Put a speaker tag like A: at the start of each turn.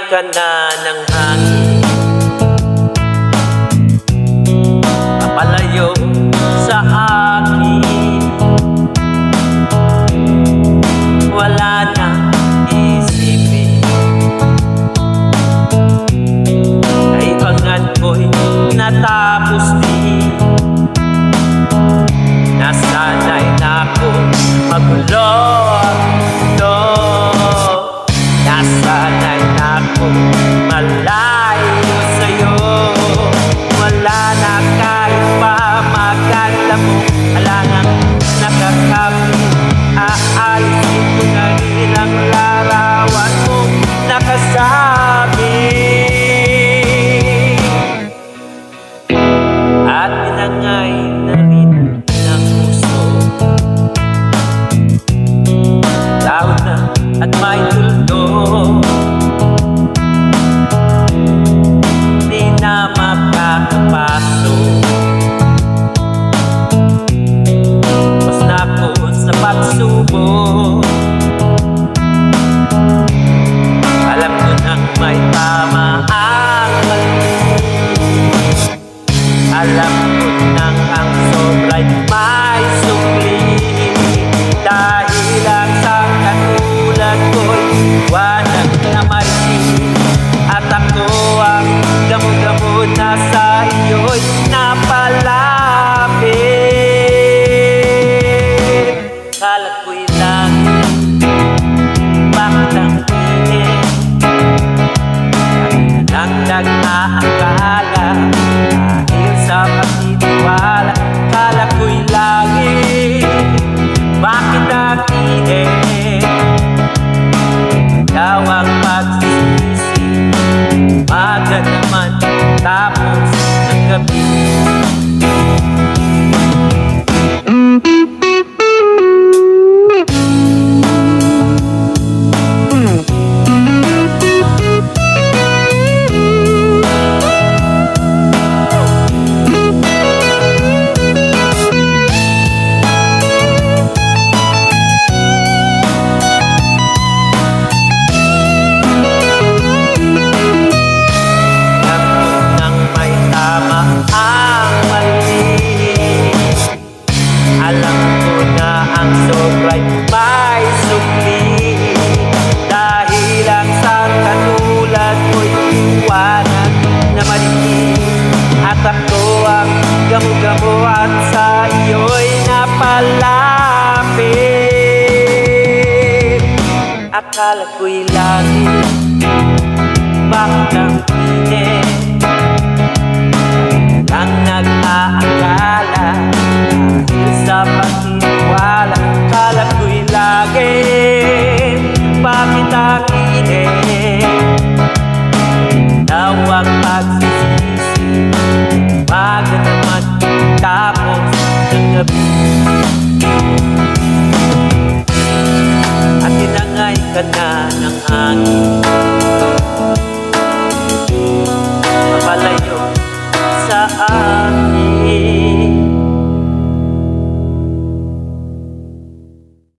A: ka na ng hangin, papalayo sa akin. Wala na isipin, kaibangan ko'y natapos din. Nasanay na akong magulo ang mundo, nasanay na akong malayo sa'yo. Wala na kahit pa maganda mo, alangang nakakapit. Aalisin ko na rin ang larawan mong nakasabi, at tinangay na rin ng puso. Tao na at may tuldo, di na makakapasok. Mas na ako sa pagsubok, alam ko nang may tama ang mali. Alam ko nang ang sobra'y may sukli. Dahil lang sa katulad ko'y iwanan na mariin, at ako ang damo-damo na sa iyo'y napalapit. Kala ko'y langit, bakit ang init? Ang nag-aakala dahil sa pagtitiwala. Kala ko'y langit, bakit ang init? Ikaw ang pagsisisi, umaga naman tapos ng gabi. Alam ko na ang sobra'y may sukli. Dahil lang sa katulad ko'y iwanan na maliit, at ako ang gamo-gamo at sa iyo'y napalapit. Akala ko'y langit, bakit ang init? Lang nag-aakala dahil sa pagtitiwala. Kala ko'y langit, bakit ang init? Ikaw ang pagsisisi, umaga naman tapos ng gabi. At tinangay ka na